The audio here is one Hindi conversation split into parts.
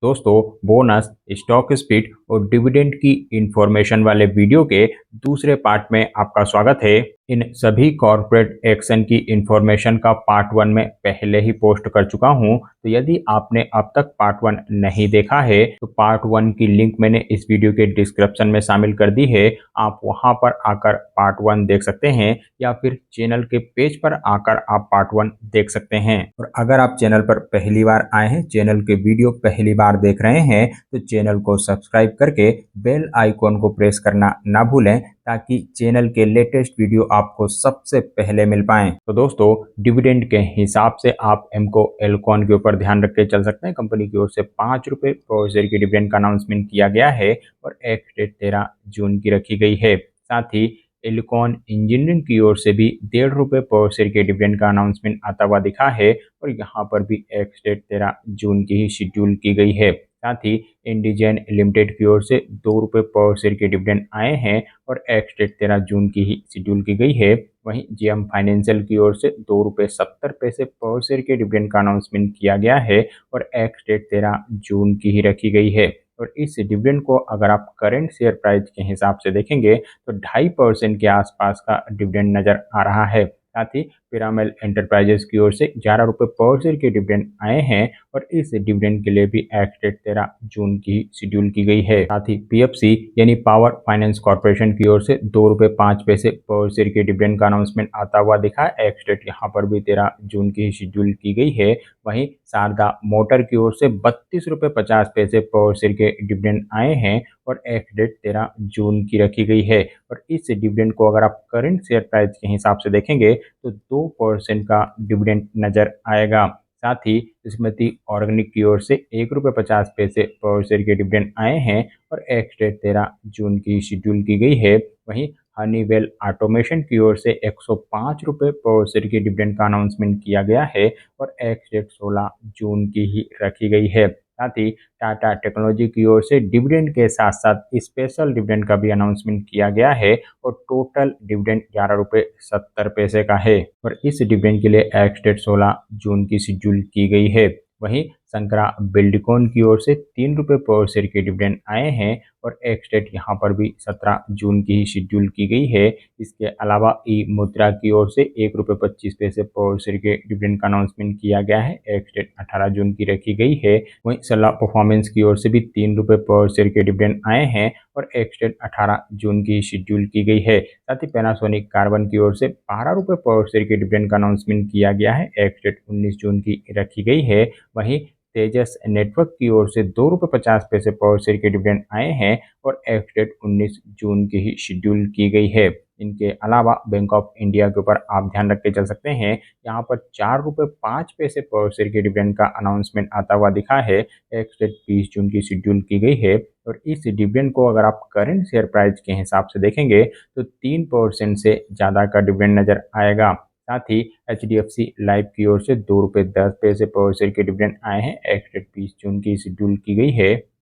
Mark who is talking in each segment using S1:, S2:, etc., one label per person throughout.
S1: दोस्तों, बोनस, स्टॉक स्प्लिट और डिविडेंड की इंफॉर्मेशन वाले वीडियो के दूसरे पार्ट में आपका स्वागत है। इन सभी कॉर्पोरेट एक्शन की इंफॉर्मेशन का पार्ट 1 में पहले ही पोस्ट कर चुका हूं, तो यदि आपने अब तक पार्ट 1 नहीं देखा है तो पार्ट 1 की लिंक मैंने इस वीडियो के डिस्क्रिप्शन में शामिल कर दी है। आप वहां पर आकर पार्ट 1 देख सकते हैं या फिर चैनल के पेज पर आकर आप पार्ट 1 देख सकते हैं। और अगर आप चैनल पर पहली बार आए हैं, चैनल के वीडियो पहली बार देख रहे हैं, तो चैनल को सब्सक्राइब करके बेल आइकॉन को प्रेस करना ना भूलें ताकि चैनल के लेटेस्ट वीडियो आपको सबसे पहले मिल पाएं। तो दोस्तों, डिविडेंड के हिसाब से आप एमको एल्कॉन के ऊपर ध्यान रख के चल सकते हैं। कंपनी की ओर से 5 रुपये पर शेयर की डिविडेंड का अनाउंसमेंट किया गया है और एक्स डेट 13 जून की रखी गई है। साथ ही एल्कॉन इंजीनियरिंग की ओर से भी 1.5 रुपये पर शेयर के डिविडेंड का अनाउंसमेंट आता हुआ दिखा है और यहाँ पर भी एक्स डेट 13 जून की ही शेड्यूल की गई है। साथ ही इंडिजेन लिमिटेड की ओर से 2 रुपये पर शेयर के डिविडेंड आए हैं और एक्स डेट 13 जून की ही शेड्यूल की गई है। वहीं जेएम फाइनेंशियल की ओर से 2.70 रुपये पर शेयर के डिविडेंड का अनाउंसमेंट किया गया है और एक्स डेट 13 जून की ही रखी गई है। और इस डिविडेंड को अगर आप करंट शेयर प्राइस के हिसाब से देखेंगे तो 2.5% के आसपास का डिविडेंड नजर आ रहा है। साथ ही पिरामिल एंटरप्राइजेस की ओर से 11 रुपये पर शेयर के डिविडेंड आए हैं और इस डिविडेंड के लिए भी एक्स डेट 13 जून की शेड्यूल की गई है। साथ ही पीएफसी यानी पावर फाइनेंस कॉर्पोरेशन की ओर से 2.05 रुपये पर शेयर के डिविडेंड का अनाउंसमेंट आता हुआ दिखा। एक्स डेट यहाँ पर भी 13 जून की शेड्यूल की गई है। वहीं शारदा मोटर की ओर से 32.50 रुपये पर शेयर के डिविडेंड आए हैं और एक्स डेट 13 जून की रखी गई है। और इस डिविडेंड को अगर आप करंट शेयर प्राइस के हिसाब से देखेंगे तो 2% का डिविडेंड नजर आएगा। साथ ही स्मृति ऑर्गेनिक की ओर से 1.50 रुपये पर शेयर के डिविडेंड आए हैं और एक्स डेट 13 जून की शेड्यूल की गई है। वहीं हनीवेल ऑटोमेशन की ओर से 105 रुपये पर शेयर के डिविडेंड का अनाउंसमेंट किया गया है और एक्स डेट 16 जून की ही रखी गई है। साथ ही टाटा टेक्नोलॉजी की ओर से डिविडेंड के साथ साथ स्पेशल डिविडेंड का भी अनाउंसमेंट किया गया है और टोटल डिविडेंड 11.70 रुपये का है और इस डिविडेंड के लिए एक्स डेट 16 जून की शेड्यूल की गई है। वहीं संकरा बिल्डकॉन की ओर से 3 रुपये पर शेयर के डिविडेंड आए हैं और एक्स डेट यहाँ पर भी 17 जून की ही शेड्यूल की गई है। इसके अलावा ई मुद्रा की ओर से 1.25 रुपये पर शेयर के डिविडेंड का अनाउंसमेंट किया गया है। एक्स डेट 18 जून की रखी गई है। वहीं सलाह परफॉर्मेंस की ओर से भी 3 रुपये पर शेयर के डिविडेंड आए हैं और एक्स डेट 18 जून की शेड्यूल की गई है। साथ ही पैनासोनिक कार्बन की ओर से 12 रुपये पर शेयर के डिविडेंड का अनाउंसमेंट किया गया है। एक्स डेट 19 जून की रखी गई है। वहीं तेजस नेटवर्क की ओर से 2.50 रुपये पर शेयर के डिविडेंड आए हैं और एक्स डेट 19 जून की ही शेड्यूल की गई है। इनके अलावा बैंक ऑफ इंडिया के ऊपर आप ध्यान रख के चल सकते हैं। यहाँ पर 4.05 रुपये पर शेयर के डिविडेंड का अनाउंसमेंट आता हुआ दिखा है। एक्स डेट 20 जून की शेड्यूल की गई है और इस डिविडेंड को अगर आप करंट शेयर प्राइस के हिसाब से देखेंगे तो 3% से ज़्यादा का डिविडेंड नजर आएगा। साथ ही एचडीएफसी लाइफ की ओर से 2.10 रुपये पर शेयर के डिविडेंड आए हैं। एक्स डेट 20 जून की शेड्यूल की गई है।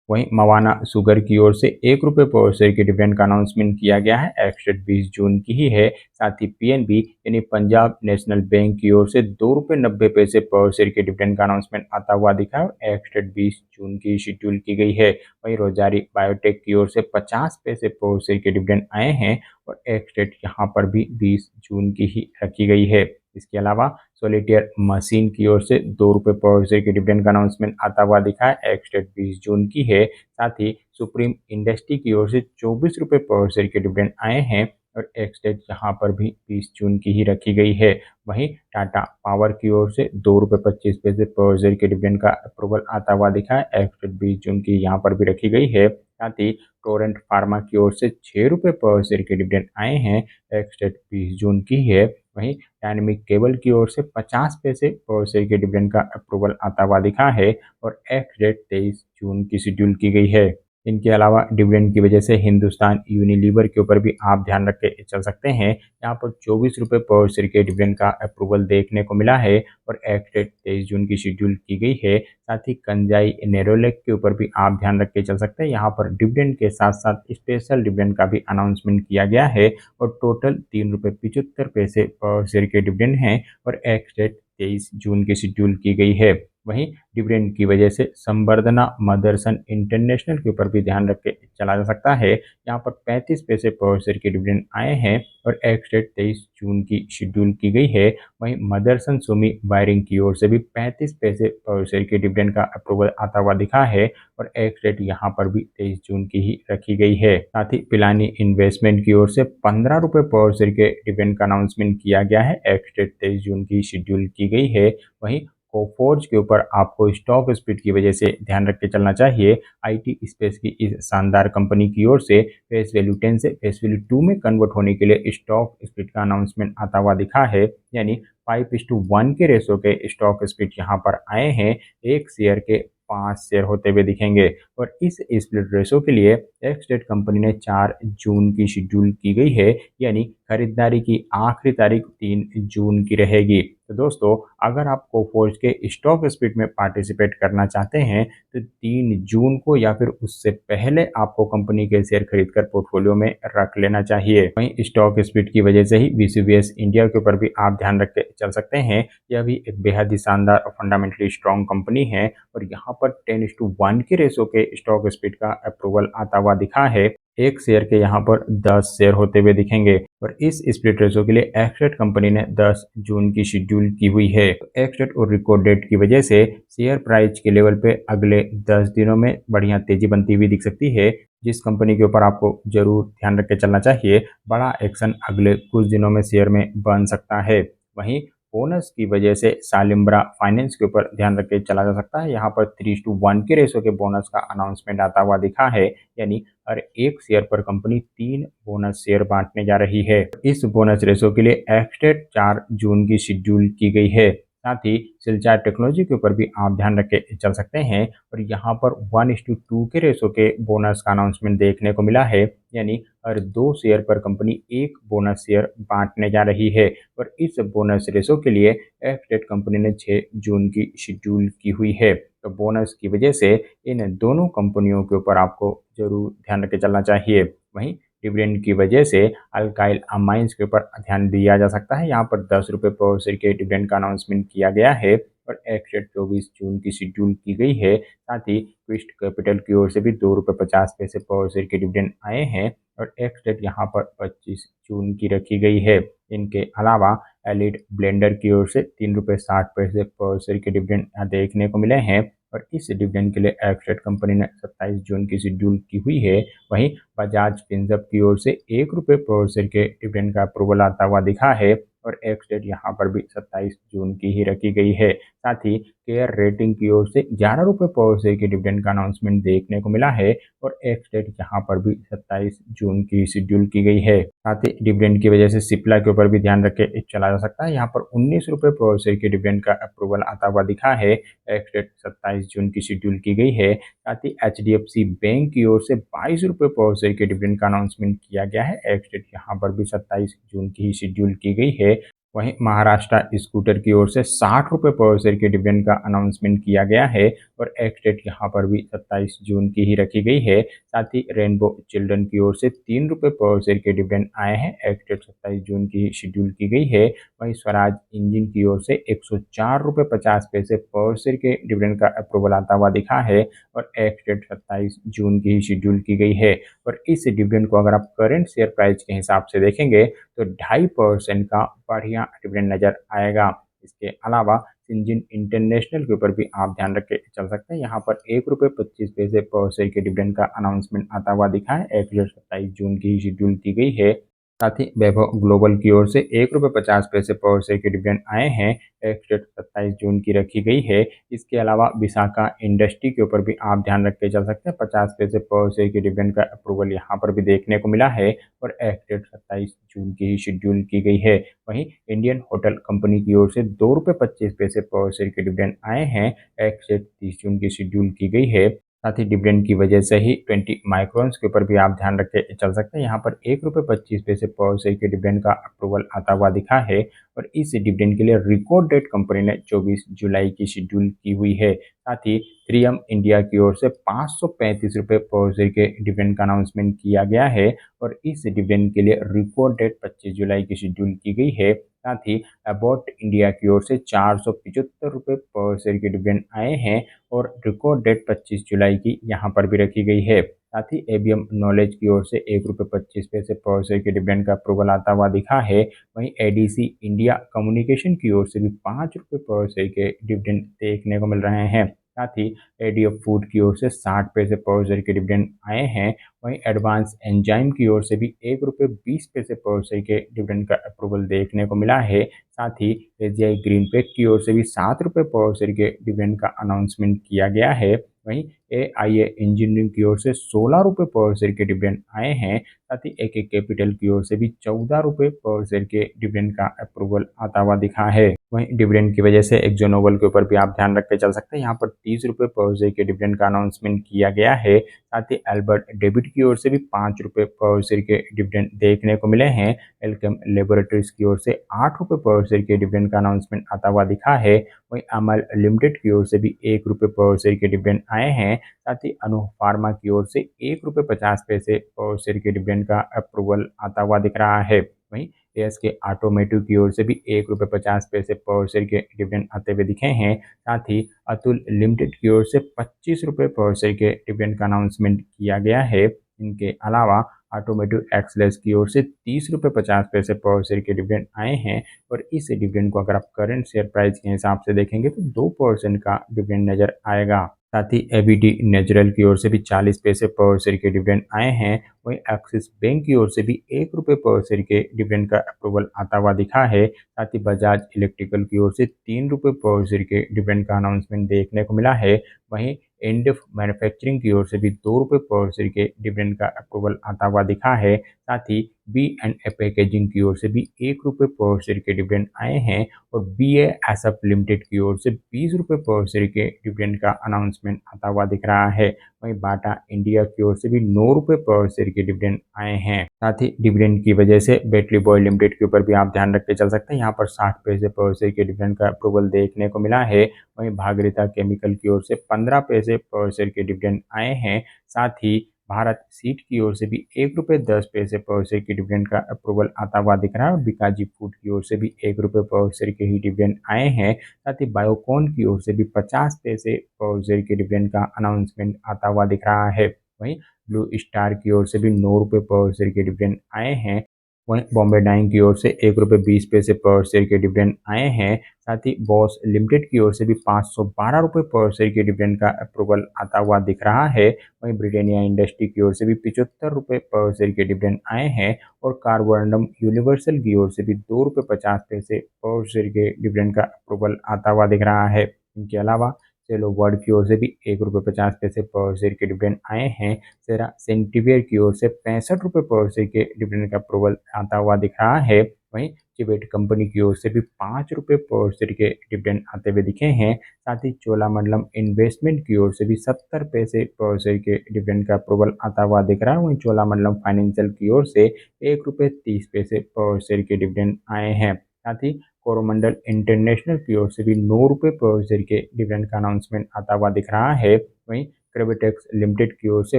S1: वहीं मवाना शुगर की ओर से 1 रुपये पर शेयर के डिविडेंड का अनाउंसमेंट किया गया है। एक्स डेट 20 जून की ही है। साथ ही पीएनबी यानी पंजाब नेशनल बैंक की ओर से 2.90 रुपये पर शेयर के डिविडेंड का अनाउंसमेंट आता हुआ दिखा है और एक्स डेट 20 जून की शेड्यूल की गई है। वहीं रोजारी बायोटेक की ओर से 50 पैसे पर शेयर के डिविडेंड आए हैं और एक्स डेट यहाँ पर भी 20 जून की ही रखी गई है। इसके अलावा सॉलिटेयर मशीन की ओर से 2 रुपये पर शेयर के डिविडेंड का अनाउंसमेंट आता हुआ दिखा है। एक्स डेट 20 जून की है। साथ ही सुप्रीम इंडस्ट्री की ओर से 24 रुपये पर शेयर के डिविडेंड आए हैं और एक्स डेट यहाँ पर भी 20 जून की ही रखी गई है। वहीं टाटा पावर की ओर से 2.25 रुपये पर शेयर के डिविडेंड का अप्रूवल आता हुआ दिखा है। एक्स डेट 20 जून की यहाँ पर भी रखी गई है। साथ ही टोरेंट फार्मा की ओर से 6 रुपये पर शेयर के डिविडेंड आए हैं। एक्स डेट 20 जून की है। वहीं डायनेमिक केबल की ओर से 50 पैसे पर शेयर के डिविडेंड का अप्रूवल आता हुआ दिखा है और एक्स डेट 23 जून की शेड्यूल की गई है। इनके अलावा डिविडेंड की वजह से हिंदुस्तान यूनिलीवर के ऊपर भी आप ध्यान रख के चल सकते हैं। यहाँ पर 24 रुपये पर शेयर के डिविडेंड का अप्रूवल देखने को मिला है और एक्स डेट 23 जून की शेड्यूल की गई है। साथ ही कंजाई नेरोलेक के ऊपर भी आप ध्यान रख के चल सकते हैं। यहाँ पर डिविडेंड के साथ साथ स्पेशल डिविडेंड का भी अनाउंसमेंट किया गया है और टोटल 3.75 रुपये पर शेयर के डिविडेंड हैं और एक्स डेट 23 जून की शेड्यूल की गई है। वहीं डिविडेंड की वजह से संवर्धना मदरसन इंटरनेशनल के ऊपर भी ध्यान रख के चला जा सकता है। यहाँ पर 35 पैसे पर शेयर के डिविडेंड आए हैं और एक्स डेट 23 जून की शेड्यूल की गई है। वहीं मदरसन सुमी वायरिंग की ओर से भी 35 पैसे पर शेयर के डिविडेंड का अप्रूवल आता हुआ दिखा है और एक्स डेट यहाँ पर भी 23 जून की ही रखी गई है। साथ ही पिलानी इन्वेस्टमेंट की ओर से 15 रुपये पर शेयर के डिविडेंड का अनाउंसमेंट किया गया है। एक्स डेट 23 जून की शेड्यूल की गई है। वहीं कोफोर्ज के ऊपर आपको स्टॉक स्प्लिट की वजह से ध्यान रख के चलना चाहिए। आईटी स्पेस की इस शानदार कंपनी की ओर से फेस वैल्यू 10 से फेस वैल्यू 2 में कन्वर्ट होने के लिए स्टॉक स्प्लिट का अनाउंसमेंट आता हुआ दिखा है। यानी 5:1 के रेशो के स्टॉक स्प्लिट यहाँ पर आए हैं। एक शेयर के 5 शेयर होते हुए दिखेंगे और इस स्प्लिट रेशो के लिए एक्सडेट कंपनी ने 4 जून की शेड्यूल की गई है। यानी खरीदारी की आखिरी तारीख 3 जून की रहेगी। तो दोस्तों, अगर आप कोफोर्ज के स्टॉक स्प्लिट में पार्टिसिपेट करना चाहते हैं तो 3 जून को या फिर उससे पहले आपको कंपनी के शेयर खरीदकर पोर्टफोलियो में रख लेना चाहिए। वहीं स्टॉक स्प्लिट की वजह से ही वीसीबीएस इंडिया के ऊपर भी आप ध्यान रख के चल सकते हैं। यह भी एक बेहद ही शानदार और फंडामेंटली स्ट्रॉन्ग कंपनी है और यहाँ पर 10:1 के रेशो के स्टॉक स्प्लिट का अप्रूवल आता हुआ दिखा है। एक शेयर के यहाँ पर 10 शेयर होते हुए दिखेंगे और इस स्प्लिट रेशो के लिए एक्सडेट कंपनी ने 10 जून की शेड्यूल की हुई है। एक्सडेट और रिकॉर्ड डेट की वजह से शेयर प्राइस के लेवल पे अगले 10 दिनों में बढ़िया तेजी बनती हुई दिख सकती है। जिस कंपनी के ऊपर आपको जरूर ध्यान रख के चलना चाहिए, बड़ा एक्शन अगले कुछ दिनों में शेयर में बन सकता है। वहीं बोनस की वजह से सालिम्ब्रा फाइनेंस के ऊपर ध्यान रख के चला जा सकता है। यहाँ पर 3:1 के रेशो के बोनस का अनाउंसमेंट आता हुआ दिखा है। यानी हर एक शेयर पर कंपनी 3 बोनस शेयर बांटने जा रही है। इस बोनस रेशो के लिए एक्सडेट 4 जून की शेड्यूल की गई है। साथ ही सिलचार टेक्नोलॉजी के ऊपर भी आप ध्यान रख के चल सकते हैं और यहाँ पर 1:2 के रेशो के बोनस का अनाउंसमेंट देखने को मिला है। यानी हर 2 शेयर पर कंपनी 1 बोनस शेयर बांटने जा रही है और इस बोनस रेशो के लिए एक्सडेट कंपनी ने 6 जून की शेड्यूल की हुई है। तो बोनस की वजह से इन दोनों कंपनियों के ऊपर आपको जरूर ध्यान रख के चलना चाहिए। वहीं डिविडेंड की वजह से अल्काइल अमाइंस के ऊपर ध्यान दिया जा सकता है। यहाँ पर 10 रुपये पर शेयर के डिविडेंड का अनाउंसमेंट किया गया है और एक्सडेट 24 जून की शेड्यूल की गई है। साथ ही क्विस्ट कैपिटल की ओर से भी 2 रुपये 50 पैसे पर शेयर के डिविडेंड आए हैं और एक्सडेट यहाँ पर 25 जून की रखी गई है। इनके अलावा एलिड ब्लेंडर की ओर से 3 रुपये 60 पैसे पर शेयर के डिविडेंड देखने को मिले हैं और इस डिविडेंड के लिए एक्सडेट कंपनी ने 27 जून की शेड्यूल की हुई है। वहीं बजाज फिनसर्व की ओर से 1 रुपये पर शेयर के डिविडेंड का अप्रूवल आता हुआ दिखा है और एक्सडेट यहाँ पर भी 27 जून की ही रखी गई है। साथ ही केयर रेटिंग की ओर से 11 रुपये पर शेयर के डिविडेंड का अनाउंसमेंट देखने को मिला है और एक्सडेट यहाँ पर भी 27 जून की शेड्यूल की गई है। साथ ही डिविडेंड की वजह से सिप्ला के ऊपर भी ध्यान रख के चला जा सकता है। यहाँ पर 19 रुपये पर शेयर के डिविडेंड का अप्रूवल आता हुआ दिखा है। एक्सडेट 27 जून की शेड्यूल की गई है। साथ ही एचडीएफसी बैंक की ओर से 22 रुपये पर शेयर के डिविडेंड का अनाउंसमेंट किया गया है। एक्सडेट यहाँ पर भी 27 जून की ही शेड्यूल की गई है। वहीं महाराष्ट्र स्कूटर की ओर से 60 रुपये पर शेयर के डिविडेंड का अनाउंसमेंट किया गया है और एक्सडेट यहाँ पर भी 27 जून की ही रखी गई है। साथ ही रेनबो चिल्ड्रन की ओर से 3 रुपये पर शेयर के डिविडेंड आए हैं। एक्सडेट 27 जून की ही शेड्यूल की गई है। वहीं स्वराज इंजन की ओर से 104 रुपये 50 पैसे पर शेयर के डिविडेंड का अप्रूवल आता हुआ दिखा है और एक्सडेट 27 जून की ही शेड्यूल की गई है। और इस डिविडेंड को अगर आप करंट शेयर प्राइस के हिसाब से देखेंगे तो 2.5% का बढ़िया डिविडेंड नजर आएगा। इसके अलावा सिंजिन इंटरनेशनल के ऊपर भी आप ध्यान रख के चल सकते हैं। यहाँ पर 1 रुपये 25 पैसे पर शेयर के डिविडेंड का अनाउंसमेंट आता हुआ दिखा है। एक्सडेट 27 जून की ही शेड्यूल की गई है। साथ ही वैभव ग्लोबल की ओर से 1 रुपये 50 पैसे पर शेयर के डिविडेंड आए हैं। एक्सडेट 27 जून की रखी गई है। इसके अलावा विशाखा इंडस्ट्री के ऊपर भी आप ध्यान रख के चल सकते हैं। 50 पैसे पर शेयर के डिविडेंड का अप्रूवल यहाँ पर भी देखने को मिला है और एक्सडेट 27 जून की ही शेड्यूल की गई है। वहीं इंडियन होटल कंपनी की ओर से 2 रुपये 25 पैसे पर शेयर के डिविडेंड आए हैं। एक्सडेट 30 जून की शेड्यूल की गई है। साथ ही डिविडेंड की वजह से ही 20 माइक्रोन्स के ऊपर भी आप ध्यान रख के चल सकते हैं। यहाँ पर 1 रुपये 25 पैसे पर शेयर के डिविडेंड का अप्रूवल आता हुआ दिखा है और इस डिविडेंड के लिए रिकॉर्ड डेट कंपनी ने 24 जुलाई की शेड्यूल की हुई है। साथ ही 3M इंडिया की ओर से 535 रुपये पर शेयर के डिविडेंड का अनाउंसमेंट किया गया है और इस डिविडेंड के लिए रिकॉर्ड डेट 25 जुलाई की शेड्यूल की गई है। साथ ही अबाउट इंडिया की ओर से 475 रुपये पर शेयर के डिविडेंड आए हैं और रिकॉर्ड डेट 25 जुलाई की यहाँ पर भी रखी गई है। साथ ही एबीएम नॉलेज की ओर से 1 रुपये 25 पैसे पर शेयर के डिविडेंड का अप्रूवल आता हुआ दिखा है। वहीं एडीसी इंडिया कम्युनिकेशन की ओर से भी 5 रुपये पर शेयर के डिविडेंड देखने को मिल रहे हैं। साथ ही एडीएफ फूड की ओर से 60 पैसे पर शेयर के डिविडेंड आए हैं। वहीं एडवांस एंजाइम की ओर से भी 1 रुपये 20 पैसे पर शेयर के डिविडेंड का अप्रूवल देखने को मिला है। साथ ही एसजीआई ग्रीनपेक की ओर से भी 7 रुपये पर शेयर के डिविडेंड का अनाउंसमेंट किया गया है। वहीं एआईए इंजीनियरिंग की ओर से 16 रुपये पर शेयर के डिविडेंड आए हैं। साथ ही एके कैपिटल की ओर से भी 14 रुपये पर शेयर के डिविडेंड का अप्रूवल आता हुआ दिखा है। वहीं डिविडेंड की वजह से एक्जो नोबेल के ऊपर भी आप ध्यान रख के चल सकते हैं। यहाँ पर 30 रुपये पर शेयर के डिविडेंड का अनाउंसमेंट किया गया है। साथ ही अल्बर्ट डेबिट की ओर से भी 5 रुपये पर शेयर के डिविडेंड देखने को मिले हैं। एल्केम लेबोरेटरीज की ओर से 8 रुपये पर शेयर के डिविडेंड का अनाउंसमेंट आता हुआ दिखा है। वहीं अमल लिमिटेड की ओर से भी 1 रुपये पर शेयर के डिविडेंड आए हैं। साथ ही अनु फार्मा की ओर से 1 रुपये 50 पैसे पर शेयर के डिविडेंड का अप्रूवल आता हुआ दिख रहा है। वहीं एएसके ऑटोमेटिव की ओर से भी 1 रुपये 50 पैसे पर शेयर के डिविडेंड आते हुए दिखे हैं। साथ ही अतुल लिमिटेड की ओर से 25 रुपये पर शेयर के डिविडेंड का अनाउंसमेंट किया गया है। इनके अलावा ऑटोमेटिव एक्सलेस की ओर से 30 रुपये 50 पैसे पर शेयर के डिविडेंड आए हैं और इस डिविडेंड को अगर आप करंट शेयर प्राइस के हिसाब से देखेंगे तो 2% का डिविडेंड नजर आएगा। साथ ही एबीडी नेचुरल की ओर से भी 40 पैसे पर शेयर के डिविडेंड आए हैं। वहीं एक्सिस बैंक की ओर से भी 1 रुपये पर शेयर के डिविडेंड का अप्रूवल आता हुआ दिखा है। साथ ही बजाज इलेक्ट्रिकल की ओर से 3 रुपये पर शेयर के डिविडेंड का अनाउंसमेंट देखने को मिला है। वहीं एनडेफ मैन्युफैक्चरिंग की ओर से भी 2 रुपये पर शेयर के डिविडेंड का अप्रूवल आता हुआ दिखा है। साथ ही बी एंड ए पैकेजिंग की ओर से भी 1 रुपये पर शेयर के डिविडेंड आए हैं और बीए एसएफ लिमिटेड की ओर से 20 रुपये पर शेयर के डिविडेंड का अनाउंसमेंट आता हुआ दिख रहा है। वहीं बाटा इंडिया की ओर से भी 9 रुपये पर शेयर के डिविडेंड आए हैं। साथ ही डिविडेंड की वजह से बैटरी बॉय लिमिटेड के ऊपर भी आप ध्यान रख के चल सकते हैं। यहाँ पर 60 पैसे पर शेयर के डिविडेंड का अप्रूवल देखने को मिला है। वहीं भागीरथी केमिकल की ओर से 15 पैसे पर शेयर के डिविडेंड आए हैं। साथ ही भारत सीट की ओर से भी 1 रुपये 10 पैसे पर शेयर के डिविडेंड का अप्रूवल आता हुआ दिख रहा है और बीकाजी फूड की ओर से भी 1 रुपये पर शेयर के ही डिविडेंड आए हैं। साथ ही बायोकॉन की ओर से भी 50 पैसे पर शेयर के डिविडेंड का अनाउंसमेंट आता हुआ दिख रहा है। वहीं ब्लू स्टार की ओर से भी 9 रुपये पर शेयर के डिविडेंड आए हैं। वहीं बॉम्बे डाइंग की ओर से 1 रुपये 20 पैसे पर शेयर के डिविडेंड आए हैं। साथ ही बॉस लिमिटेड की ओर से भी 512 रुपये पर शेयर के डिविडेंड का अप्रूवल आता हुआ दिख रहा है। वहीं ब्रिटेनिया इंडस्ट्री की ओर से भी 75 रुपये पर शेयर के डिविडेंड आए हैं और कार्बोरंडम यूनिवर्सल की ओर से भी 2 रुपये 50 पैसे पर शेयर के डिविडेंड का अप्रूवल आता हुआ दिख रहा है। इनके अलावा सेलो वर्ल्ड की ओर से भी 1 रुपये 50 पैसे पर शेयर के डिविडेंड आए हैं। सेरा सेंटिवियर की ओर से 65 रुपये पर शेयर के डिविडेंड का अप्रूवल आता हुआ दिख रहा है। वहीं चिवेट कंपनी की ओर से भी 5 रुपये पर शेयर के डिविडेंड आते हुए दिखे हैं। साथ ही चोलामंडलम इन्वेस्टमेंट की ओर से भी 70 पैसे पर शेयर के डिविडेंड का अप्रूवल आता हुआ दिख रहा है। वहीं चोलामंडलम फाइनेंशियल की ओर से 1 रुपये 30 पैसे पर शेयर के डिविडेंड आए हैं। साथ ही कोरोमंडल इंटरनेशनल की ओर से भी 9 रुपये पर शेयर के डिविडेंड का अनाउंसमेंट आता हुआ दिख रहा है। वहीं क्रेविटेक्स लिमिटेड की ओर से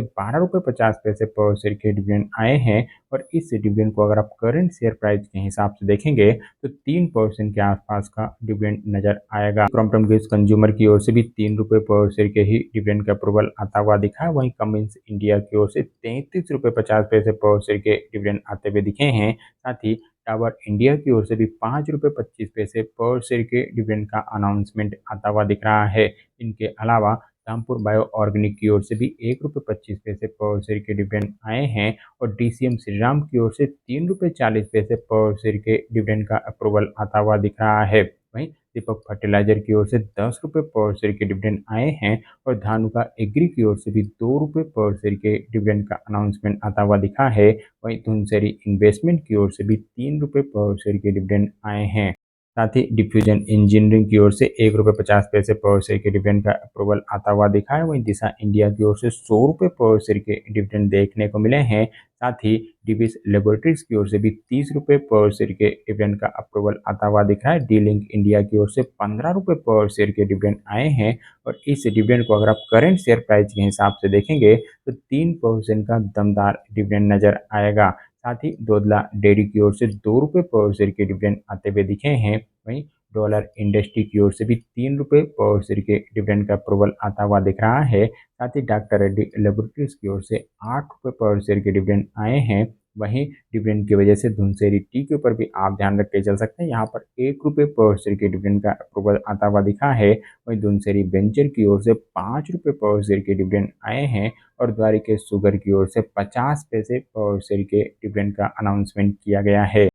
S1: 12 रुपये 50 पैसे पर शेयर के डिविडेंड आए हैं और इस डिविडेंड को अगर आप करंट शेयर प्राइस के हिसाब से देखेंगे तो 3% के आसपास का डिविडेंड नजर आएगा। क्रॉम्पटन ग्रीव्स कंज्यूमर की ओर से भी 3 रुपये पर शेयर के ही डिविडेंड का अप्रूवल आता हुआ दिखा है। वहीं कमिंस इंडिया की ओर से 33 रुपये 50 पैसे पर शेयर के डिविडेंड आते हुए दिखे हैं। साथ ही टावर इंडिया की ओर से भी 5 रुपये 25 पैसे पर शेयर के डिविडेंड का अनाउंसमेंट आता हुआ दिख रहा है। इनके अलावा रामपुर बायो ऑर्गेनिक की ओर से भी 1 रुपये 25 पैसे पर शेयर के डिविडेंड आए हैं और डीसीएम श्रीराम की ओर से 3 रुपये 40 पैसे पर शेयर के डिविडेंड का अप्रूवल आता हुआ दिख रहा है। वहीं दीपक फर्टिलाइजर की ओर से 10 रुपये पर शेयर के डिविडेंड आए हैं और धानुका एग्री की ओर से भी 2 रुपये पर शेयर के डिविडेंड का अनाउंसमेंट आता हुआ दिखा है। वहीं धुनसेरी इन्वेस्टमेंट की ओर से भी 3 रुपये पर शेयर के डिविडेंड आए हैं। साथ ही डिफ्यूजन इंजीनियरिंग की ओर से 1 रुपये 50 पैसे पर शेयर के डिविडेंड का अप्रूवल आता हुआ दिखा है। वहीं दिशा इंडिया की ओर से 100 रुपये पर शेयर के डिविडेंड देखने को मिले हैं। साथ ही डिविस लेबोरेटरीज की ओर से भी 30 रुपये पर शेयर के डिविडेंड का अप्रूवल आता हुआ दिख रहा है। डी लिंक इंडिया की ओर से 15 रुपये पर शेयर के डिविडेंड आए हैं और इस डिविडेंड को अगर आप करंट शेयर प्राइस के हिसाब से देखेंगे तो 3% का दमदार डिविडेंड नजर आएगा। साथ ही दोदला डेयरी की ओर से 2 रुपये पर शेयर के डिविडेंड आते हुए दिखे हैं। वहीं डॉलर इंडस्ट्री की ओर से भी 3 रुपये पर शेयर के डिविडेंड का अप्रूवल आता हुआ दिख रहा है। साथ ही डॉक्टर रेड्डी लेबोरेटरीज की ओर से 8 रुपये पर शेयर के डिविडेंड आए हैं। वहीं डिविडेंड की वजह से धुनसेरी टी के ऊपर भी आप ध्यान रख के चल सकते हैं। यहाँ पर 1 रुपये पर शेयर के डिविडेंड का अप्रूवल आता हुआ दिखा है। वहीं धुनसेरी वेंचर की ओर से 5 रुपये पर शेयर के डिविडेंड आए हैं और द्वारिका शुगर की ओर से 50 पैसे पर शेयर के डिविडेंड का अनाउंसमेंट किया गया है।